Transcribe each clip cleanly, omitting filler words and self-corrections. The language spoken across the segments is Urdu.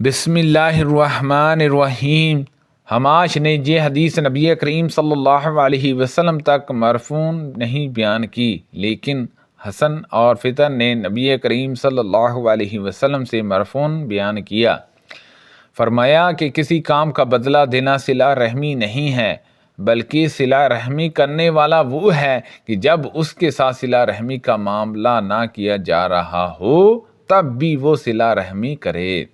بسم اللہ الرحمن الرحیم۔ ہم آج نے یہ حدیث نبی کریم صلی اللہ علیہ وسلم تک مرفوع نہیں بیان کی، لیکن حسن اور فطر نے نبی کریم صلی اللہ علیہ وسلم سے مرفوع بیان کیا۔ فرمایا کہ کسی کام کا بدلہ دینا صلہ رحمی نہیں ہے، بلکہ صلہ رحمی کرنے والا وہ ہے کہ جب اس کے ساتھ صلہ رحمی کا معاملہ نہ کیا جا رہا ہو تب بھی وہ صلہ رحمی کرے۔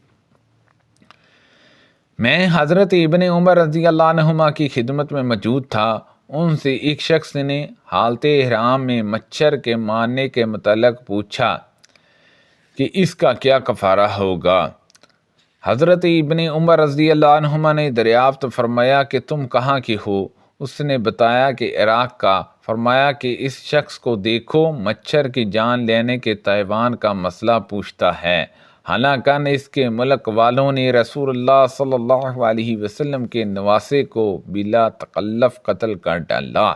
میں حضرت ابن عمر رضی اللہ عنہما کی خدمت میں موجود تھا۔ ان سے ایک شخص نے حالت احرام میں مچھر کے مارنے کے متعلق پوچھا کہ اس کا کیا کفارہ ہوگا۔ حضرت ابن عمر رضی اللہ عنہما نے دریافت فرمایا کہ تم کہاں کے ہو؟ اس نے بتایا کہ عراق کا۔ فرمایا کہ اس شخص کو دیکھو، مچھر کی جان لینے کے تائیوان کا مسئلہ پوچھتا ہے، حالانکہ اس کے ملک والوں نے رسول اللہ صلی اللہ علیہ وسلم کے نواسے کو بلا تکلف قتل کر ڈالا۔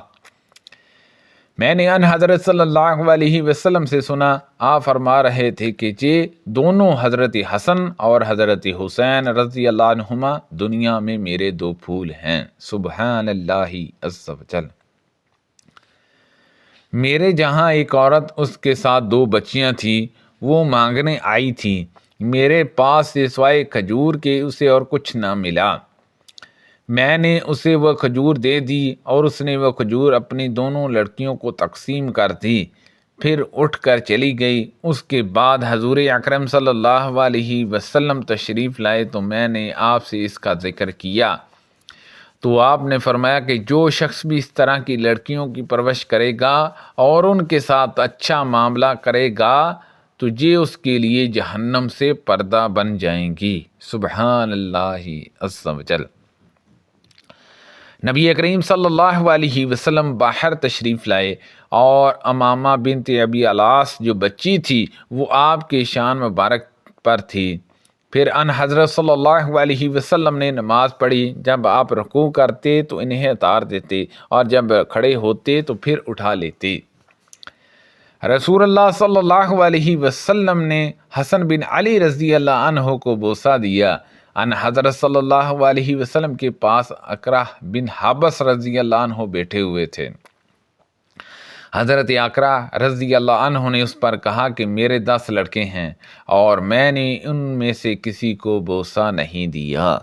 میں نے ان حضرت صلی اللہ علیہ وسلم سے سنا، آپ فرما رہے تھے کہ یہ دونوں حضرت حسن اور حضرت حسین رضی اللہ عنہما دنیا میں میرے دو پھول ہیں۔ سبحان اللہ عز و جل۔ میرے جہاں ایک عورت، اس کے ساتھ دو بچیاں تھیں، وہ مانگنے آئی تھی۔ میرے پاس سے سوائے کھجور کے اسے اور کچھ نہ ملا۔ میں نے اسے وہ کھجور دے دی اور اس نے وہ کھجور اپنی دونوں لڑکیوں کو تقسیم کر دی، پھر اٹھ کر چلی گئی۔ اس کے بعد حضور اکرم صلی اللہ علیہ وسلم تشریف لائے تو میں نے آپ سے اس کا ذکر کیا، تو آپ نے فرمایا کہ جو شخص بھی اس طرح کی لڑکیوں کی پرورش کرے گا اور ان کے ساتھ اچھا معاملہ کرے گا تو یہ اس کے لیے جہنم سے پردہ بن جائیں گی۔ سبحان اللہ عز و جل۔ نبی کریم صلی اللہ علیہ وسلم باہر تشریف لائے اور امامہ بنت ابی الاس جو بچی تھی وہ آپ کے شان مبارک پر تھی۔ پھر ان حضرت صلی اللہ علیہ وسلم نے نماز پڑھی۔ جب آپ رکوع کرتے تو انہیں اتار دیتے اور جب کھڑے ہوتے تو پھر اٹھا لیتے۔ رسول اللہ صلی اللہ علیہ وسلم نے حسن بن علی رضی اللہ عنہ کو بوسہ دیا۔ ان حضرت صلی اللہ علیہ وسلم کے پاس اقرہ بن حابس رضی اللہ عنہ بیٹھے ہوئے تھے۔ حضرت اقرہ رضی اللہ عنہ نے اس پر کہا کہ میرے 10 لڑکے ہیں اور میں نے ان میں سے کسی کو بوسہ نہیں دیا۔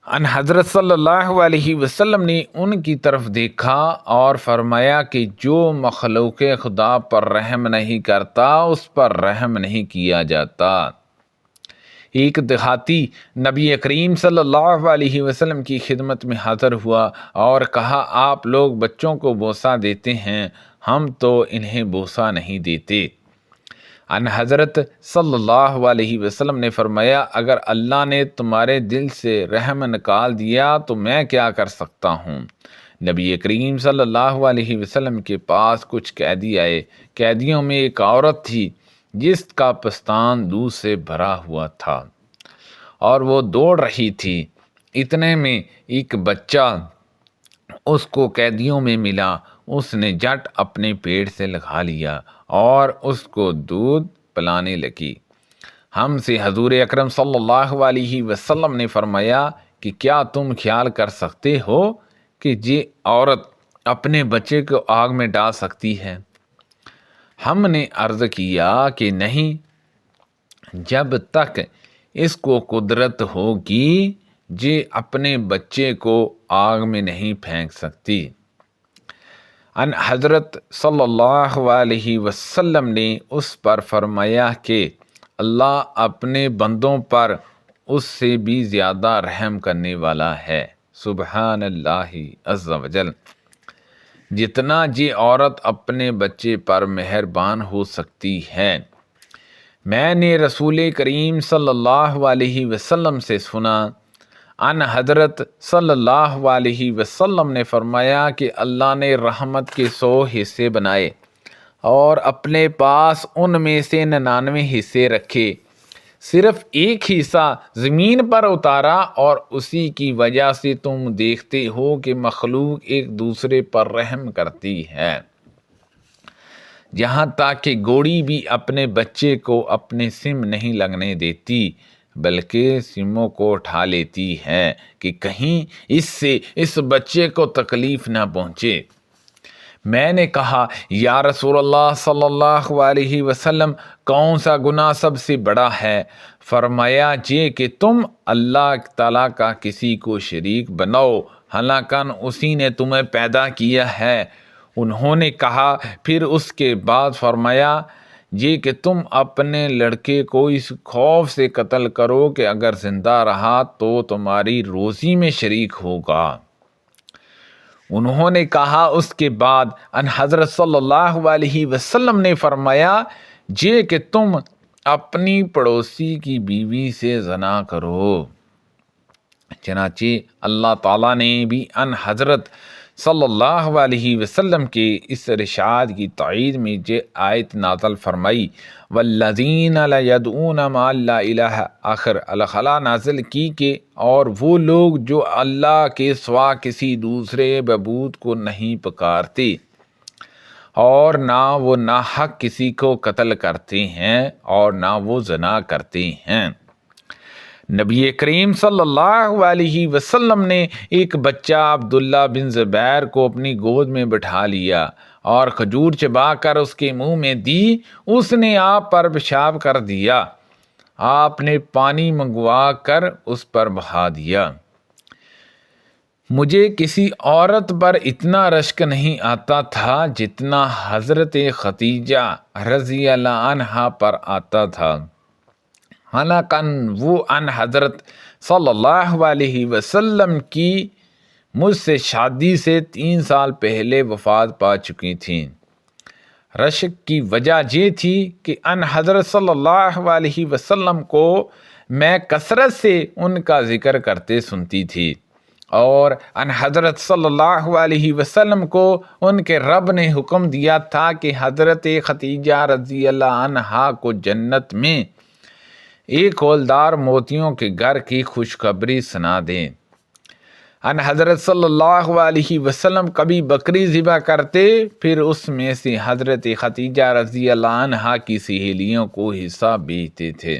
ان حضرت صلی اللہ علیہ وسلم نے ان کی طرف دیکھا اور فرمایا کہ جو مخلوق خدا پر رحم نہیں کرتا اس پر رحم نہیں کیا جاتا۔ ایک دیہاتی نبی کریم صلی اللہ علیہ وسلم کی خدمت میں حاضر ہوا اور کہا، آپ لوگ بچوں کو بوسہ دیتے ہیں، ہم تو انہیں بوسہ نہیں دیتے۔ ان حضرت صلی اللہ علیہ وسلم نے فرمایا، اگر اللہ نے تمہارے دل سے رحم نکال دیا تو میں کیا کر سکتا ہوں؟ نبی کریم صلی اللہ علیہ وسلم کے پاس کچھ قیدی آئے۔ قیدیوں میں ایک عورت تھی جس کا پستان دودھ سے بھرا ہوا تھا اور وہ دوڑ رہی تھی۔ اتنے میں ایک بچہ اس کو قیدیوں میں ملا۔ اس نے جٹ اپنے پیٹ سے لگا لیا اور اس کو دودھ پلانے لگی۔ ہم سے حضور اکرم صلی اللہ علیہ وسلم نے فرمایا کہ کیا تم خیال کر سکتے ہو کہ یہ عورت اپنے بچے کو آگ میں ڈال سکتی ہے؟ ہم نے عرض کیا کہ نہیں، جب تک اس کو قدرت ہوگی یہ اپنے بچے کو آگ میں نہیں پھینک سکتی۔ ان حضرت صلی اللہ علیہ وسلم نے اس پر فرمایا کہ اللہ اپنے بندوں پر اس سے بھی زیادہ رحم کرنے والا ہے۔ سبحان اللہ عز و جل۔ جتنا یہ عورت اپنے بچے پر مہربان ہو سکتی ہے۔ میں نے رسول کریم صلی اللہ علیہ وسلم سے سنا، ان حضرت صلی اللہ علیہ وسلم نے فرمایا کہ اللہ نے رحمت کے 100 حصے بنائے اور اپنے پاس ان میں سے 99 حصے رکھے، صرف ایک حصہ زمین پر اتارا اور اسی کی وجہ سے تم دیکھتے ہو کہ مخلوق ایک دوسرے پر رحم کرتی ہے، یہاں تک کہ گھوڑی بھی اپنے بچے کو اپنے سم نہیں لگنے دیتی، بلکہ سموں کو اٹھا لیتی ہیں کہ کہیں اس سے اس بچے کو تکلیف نہ پہنچے۔ میں نے کہا یا رسول اللہ صلی اللہ علیہ وسلم، کون سا گناہ سب سے بڑا ہے؟ فرمایا یہ کہ تم اللہ تعالیٰ کا کسی کو شریک بناؤ، حالانکہ اسی نے تمہیں پیدا کیا ہے۔ انہوں نے کہا پھر اس کے بعد فرمایا یہ کہ تم اپنے لڑکے کو اس خوف سے قتل کرو کہ اگر زندہ رہا تو تمہاری روزی میں شریک ہوگا۔ انہوں نے کہا اس کے بعد ان حضرت صلی اللہ علیہ وسلم نے فرمایا یہ کہ تم اپنی پڑوسی کی بیوی سے زنا کرو۔ چنانچہ اللہ تعالیٰ نے بھی ان حضرت صلی اللہ علیہ وسلم کے اس ارشاد کی تائید میں یہ آیت نازل فرمائی والذین لا یدعون مع اللہ الہ آخر الخلا نازل کی کہ اور وہ لوگ جو اللہ کے سوا کسی دوسرے معبود کو نہیں پکارتے اور نہ وہ ناحق کسی کو قتل کرتے ہیں اور نہ وہ زنا کرتے ہیں۔ نبی کریم صلی اللہ علیہ وسلم نے ایک بچہ عبداللہ بن زبیر کو اپنی گود میں بٹھا لیا اور کھجور چبا کر اس کے منہ میں دی۔ اس نے آپ پر پیشاب کر دیا۔ آپ نے پانی منگوا کر اس پر بہا دیا۔ مجھے کسی عورت پر اتنا رشک نہیں آتا تھا جتنا حضرت خدیجہ رضی اللہ عنہا پر آتا تھا، حالانکہ وہ ان حضرت صلی اللہ علیہ وسلم کی مجھ سے شادی سے 3 سال پہلے وفات پا چکی تھیں۔ رشک کی وجہ یہ تھی کہ ان حضرت صلی اللہ علیہ وسلم کو میں کثرت سے ان کا ذکر کرتے سنتی تھی، اور ان حضرت صلی اللہ علیہ وسلم کو ان کے رب نے حکم دیا تھا کہ حضرت خدیجہ رضی اللہ عنہا کو جنت میں ایک ہولدار موتیوں کے گھر کی خوشخبری سنا دیں۔ ان حضرت صلی اللہ علیہ وسلم کبھی بکری ذبح کرتے، پھر اس میں سے حضرت خدیجہ رضی اللہ عنہا کی سہیلیوں کو حصہ بیچتے تھے۔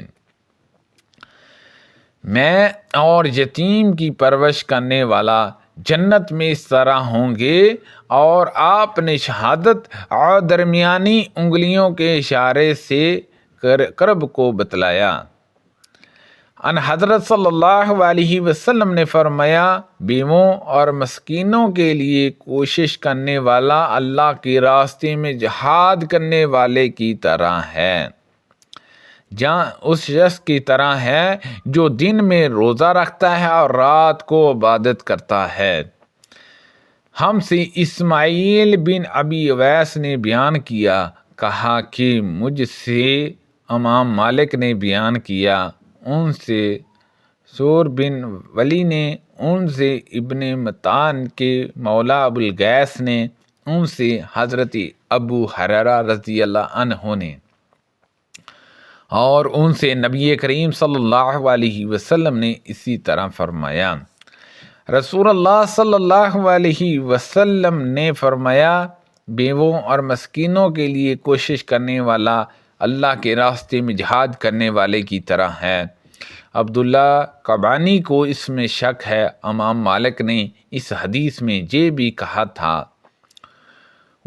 میں اور یتیم کی پرورش کرنے والا جنت میں اس طرح ہوں گے، اور آپ نے شہادت اور درمیانی انگلیوں کے اشارے سے قرب کو بتلایا۔ ان حضرت صلی اللہ علیہ وسلم نے فرمایا بیووں اور مسکینوں کے لیے کوشش کرنے والا اللہ کے راستے میں جہاد کرنے والے کی طرح ہے، جہاں اس شخص کی طرح ہے جو دن میں روزہ رکھتا ہے اور رات کو عبادت کرتا ہے۔ ہم سے اسماعیل بن ابی اویس نے بیان کیا، کہا کہ مجھ سے امام مالک نے بیان کیا، ان سے سور بن ولی نے، ان سے ابن متان کے مولا ابو الغیث نے، ان سے حضرت ابو ہریرہ رضی اللہ عنہ نے، اور ان سے نبی کریم صلی اللہ علیہ وسلم نے اسی طرح فرمایا۔ رسول اللہ صلی اللہ علیہ وسلم نے فرمایا بیووں اور مسکینوں کے لیے کوشش کرنے والا اللہ کے راستے میں جہاد کرنے والے کی طرح ہے۔ عبداللہ قبانی کو اس میں شک ہے۔ امام مالک نے اس حدیث میں یہ بھی کہا تھا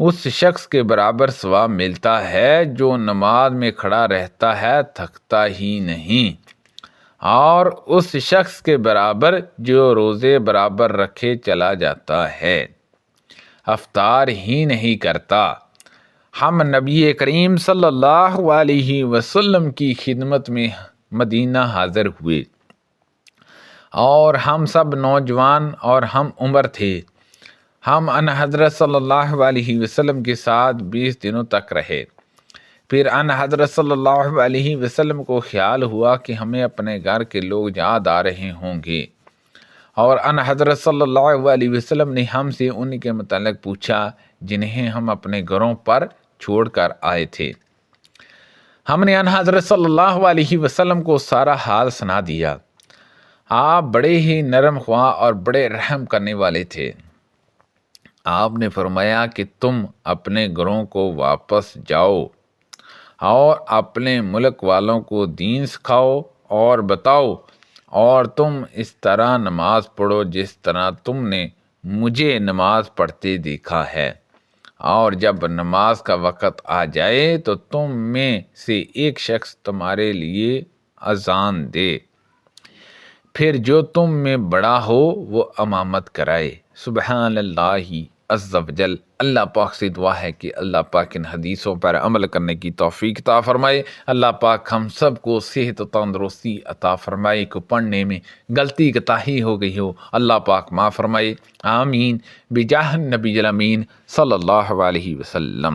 اس شخص کے برابر ثواب ملتا ہے جو نماز میں کھڑا رہتا ہے، تھکتا ہی نہیں، اور اس شخص کے برابر جو روزے برابر رکھے چلا جاتا ہے، افطار ہی نہیں کرتا۔ ہم نبی کریم صلی اللہ علیہ وسلم کی خدمت میں مدینہ حاضر ہوئے، اور ہم سب نوجوان اور ہم عمر تھے۔ ہم ان حضرت صلی اللہ علیہ وسلم کے ساتھ 20 دنوں تک رہے۔ پھر ان حضرت صلی اللہ علیہ وسلم کو خیال ہوا کہ ہمیں اپنے گھر کے لوگ یاد آ رہے ہوں گے، اور ان حضرت صلی اللہ علیہ وسلم نے ہم سے ان کے متعلق پوچھا جنہیں ہم اپنے گھروں پر چھوڑ کر آئے تھے۔ ہم نے ان حضرت صلی اللہ علیہ وسلم کو سارا حال سنا دیا۔ آپ بڑے ہی نرم خواہ اور بڑے رحم کرنے والے تھے۔ آپ نے فرمایا کہ تم اپنے گھروں کو واپس جاؤ اور اپنے ملک والوں کو دین سکھاؤ اور بتاؤ اور تم اس طرح نماز پڑھو جس طرح تم نے مجھے نماز پڑھتے دیکھا ہے، اور جب نماز کا وقت آ جائے تو تم میں سے ایک شخص تمہارے لیے اذان دے، پھر جو تم میں بڑا ہو وہ امامت کرائے۔ سبحان اللہ عز و جل۔ اللہ پاک سے دعا ہے کہ اللہ پاک ان حدیثوں پر عمل کرنے کی توفیق عطا فرمائے۔ اللہ پاک ہم سب کو صحت و تندرستی عطا فرمائے، کو پڑھنے میں غلطی کوتاہی ہو گئی ہو اللہ پاک معاف فرمائے، آمین بجاہ النبی الامین صلی اللہ علیہ وسلم۔